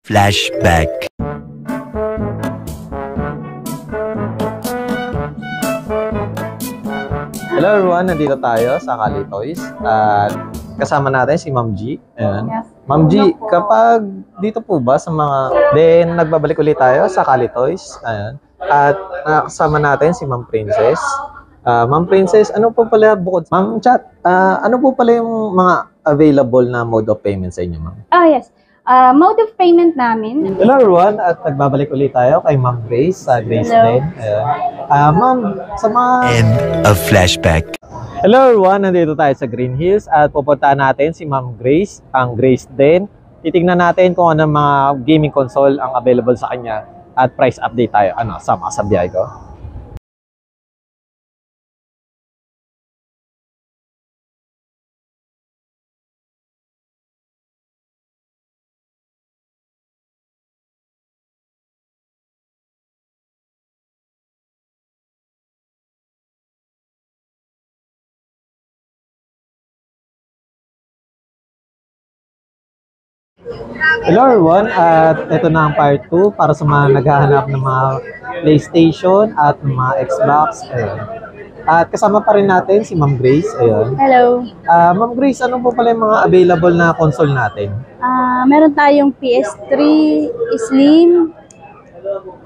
Flashback. Hello everyone, nandito tayo sa Kali Toys at kasama natin si Ma'am G. Ayan. Yes. Ma'am G, kapag dito po ba sa mga nagbabalik ulit tayo sa Kali Toys. Ayan. At kasama natin si Ma'am Princess. Ma'am Princess, ano po pala bukod Ma'am Chat, ano po pala yung mga available na mode of payment sa inyo, Ma'am? Yes. Mode of payment namin. Hello everyone, at nagbabalik ulit tayo kay Ma'am Grace sa Grace Hello. Den. Ayan. Ma'am, sa mga... End of Flashback. Hello everyone, nandito tayo sa Green Hills at pupuntahan natin si Ma'am Grace, ang Grace Den. Titingnan natin kung ano mga gaming console ang available sa kanya at price update tayo. Ano, sama sa biyahe ko. Hello everyone, at ito na ang part 2 para sa mga naghahanap ng mga PlayStation at mga Xbox. Ayun. At kasama pa rin natin si Ma'am Grace. Ayun. Hello. Ma'am Grace, ano po pala yung mga available na console natin? Meron tayong PS3 Slim,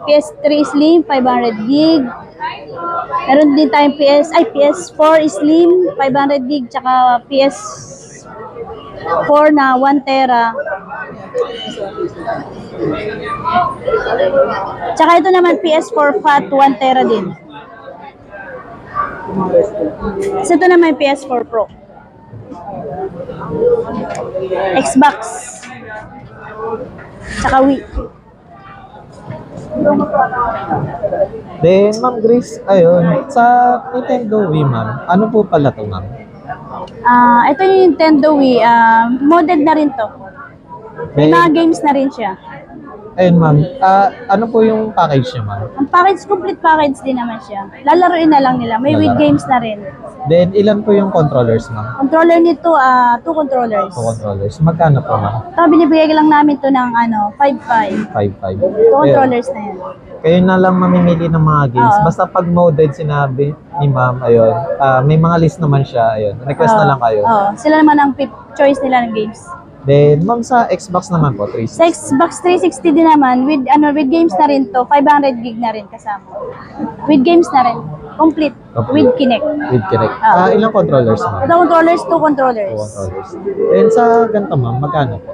PS3 Slim 500 gig. Meron din tayong PS4 Slim 500 gig tsaka PS4 na 1 tera. Tsaka ito naman PS4 Fat 1 tera din. So ito naman PS4 Pro. Xbox. Tsaka Wii. Then, Ma'am Grace, ayun, sa Nintendo Wii, Ma'am, ano po pala ito, Ma'am? Ito yung Nintendo Wii. Modded na rin to. May mga games na rin siya. Ayun, Ma'am, ano po yung package niya, Ma'am? Ang package, complete package din naman siya. Lalaroin na lang nila. May with games na rin. Then, ilan po yung controllers, Ma'am? Controller nito, 2 controllers. 2 controllers. Magkano po, Ma'am? Ito, binibigay lang namin to ng 5.5. 5.5. 2 controllers na yan. Kayo na lang mamimili ng mga games. Oo. Basta pag modded sinabi ni Ma'am, ayun, may mga list naman siya, ayun. Request na lang kayo. Sila naman ang choice nila ng games. Then, Ma'am, sa Xbox naman po, 360. Sa Xbox 360 din naman, with games na rin to, 500 gig na rin kasama. With games na rin. Complete. With Kinect. With Kinect. Oo. Ilang controllers, Ma'am? Ito controllers, 2 controllers. 2 controllers. Then, sa ganito, Ma'am, magkano po?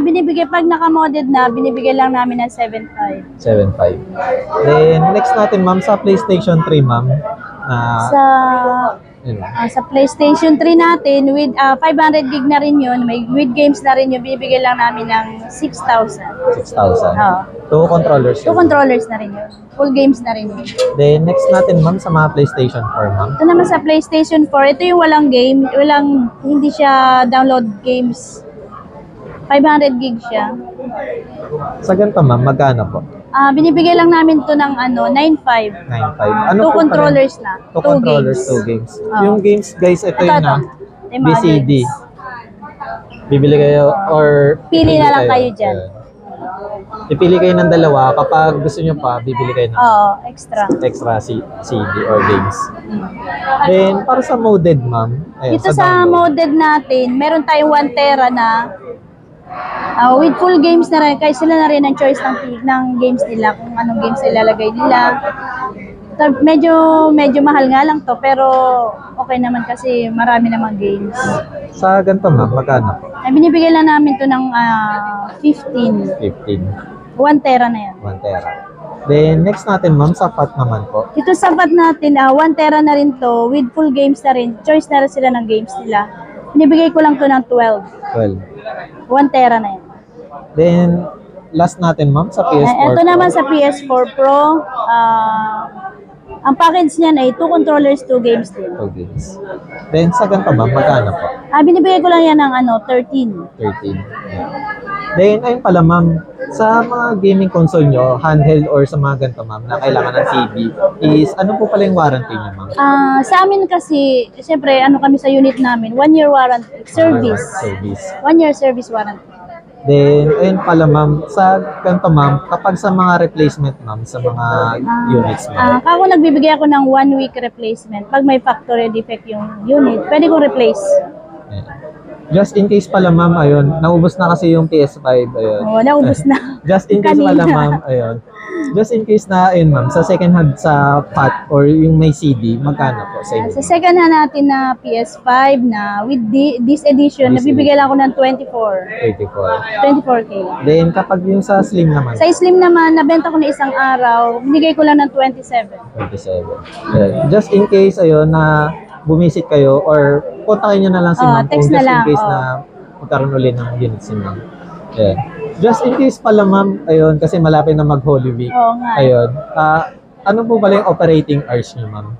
Binibigay, pag naka-modded na, binibigay lang namin ng 7.5. 7.5. Then, next natin, Ma'am, sa PlayStation 3, Ma'am. Sa PlayStation 3 natin, with 500 gig na rin yun, with games na rin yun, bibigay lang namin ng 6,000. 6,000. Oo. 2 controllers. 2 controllers na rin yun. Full games na rin yun. Then, next natin, Ma'am, sa mga PlayStation 4, Ma'am. Ito naman sa PlayStation 4, ito yung walang game, hindi siya download games. 500 gig siya. Sa ganito, Ma'am, magkano po? Binibigay lang namin to ng 9.5. 9.5. 2 controllers na. 2 controllers, 2 games. Oo. Yung games, guys, ito yun na. Yung mga BCD. games. Bibili kayo or... Pili na lang kayo dyan. Ayan. Ipili kayo ng dalawa. Kapag gusto nyo pa, bibili kayo ng extra CD or games. Then, para sa modded, Ma'am. Dito sa modded natin, meron tayong 1 tera na with full games na rin. Kaya sila na rin ang choice ng games nila, kung anong games ilalagay nila. Medyo mahal nga lang to, pero okay naman kasi marami namang games. Sa ganito, Ma'am, magkano po? Binibigay lang namin to ng 15. 15. 1 tera na yan. 1 tera. Then, next natin, Ma'am, sa FAT naman po. Dito sa FAT natin, 1 tera na rin to, with full games na rin. Choice na rin sila ng games nila. Binibigay ko lang to ng 12. 1 tera na yan. Then, last natin, Ma'am, sa PS4 Ito naman sa PS4 Pro, ang package niyan ay 2 controllers, 2 games din. 2 games. Then, sa ganito, Ma'am, magkano po? Binibigay ko lang yan ng 13. 13. Then, ayun pala, Ma'am, sa mga gaming console nyo, handheld or sa mga ganito, Ma'am, na kailangan ng TV, is ano po pala yung warranty nyo, Ma'am? Sa amin kasi, siyempre, kami sa unit namin, 1 year warranty, service. 1 year service. 1 year service warranty. Then, ayun pala ma'am, sa ganito ma'am, kapag sa mga replacement ma'am, sa mga units ma'am, Kako nagbibigay ako ng 1 week replacement. Pag may factory defect yung unit, pwede kong replace. ayun. Just in case pala ma'am, ayun, naubos na kasi yung PS5, ayun. Oo, naubos na. Just in case pala Kanina. ma'am, ayun. Just in case na, ayun ma'am, sa second hand sa PAT or yung may CD, magkano po sa inyo? Sa second hand natin na PS5 na with this edition, This nabibigay lang ako ng 84. 24K. Then, kapag yung sa slim naman, Sa Slim naman, nabenta ko na isang araw, binigay ko lang ng 27. 27. Ayun. Just in case, ayun, na bumisit kayo or kontakin nyo na lang si Oo, ma'am kung text just na in lang, case oo. na magkaroon ulit ng unit si ma'am. Ayun. Just in case pala ma'am, ayun, kasi malapit na mag-Holy Week. Oo nga. Ayun. Ano po pala yung operating hours niyo ma'am?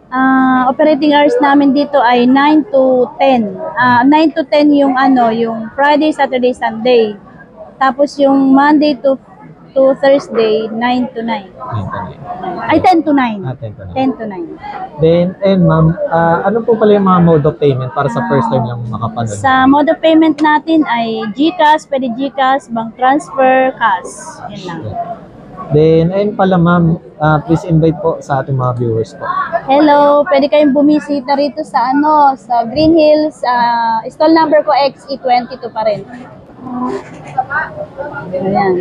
Operating hours namin dito ay 9 to 10. 9 to 10 yung yung Friday, Saturday, Sunday. Tapos yung Monday to Thursday, 9 to 9. 9 Ay, 10 to 9. 10 to 9. 10 to 9. Then, and ma'am, ano po pala yung mga mode of payment para sa first time lang makapanood? Sa mode of payment natin ay GCash, pwede GCash, bank transfer, cash. Yan lang. Then, ayun pala ma'am, please invite po sa ating mga viewers po. Hello, pwede kayong bumisita rito sa sa Green Hills. Stall number ko XE22 pa rin. Ayan.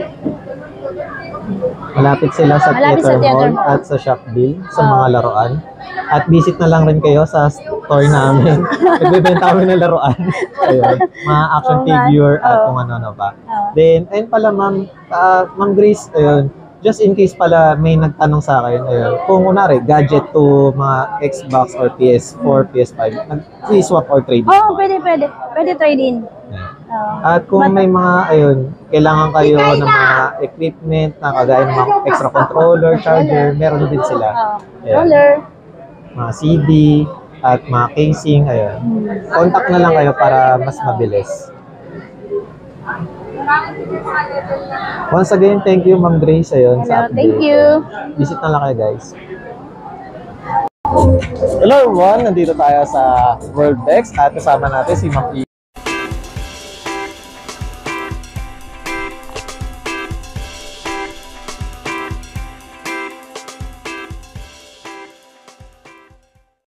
Malapit sila sa Malapit sa Theater Theater Mall Mall. at sa Shopville sa mga laruan. At visit na lang rin kayo sa store namin. Nagbebenta kami ng laruan. Ayun, mga action Oo nga. figure at Oo. kung ano-ano pa. Oo. Then, ayun pala ma'am, Ma'am Grace, ayun, just in case pala may nagtanong sa akin, ayun, kung kunwari, gadget to mga Xbox or PS4, PS5, nag-swap or trade. Oh, pwede. Pwede trade in. Ayun. Oo. At kung may mga, ayun, kailangan kayo ng mga equipment na kagaya ng mga extra controller, charger, meron din sila. Ayun. Roller. Mga CD, at mga casing, ayun. Contact na lang kayo para mas mabilis. Once again, thank you Ma'am Grace, ayun, sa Hello, thank update. you. Visit na lang kayo guys. Hello everyone, nandito tayo sa World Dex at kasama natin si Ma'am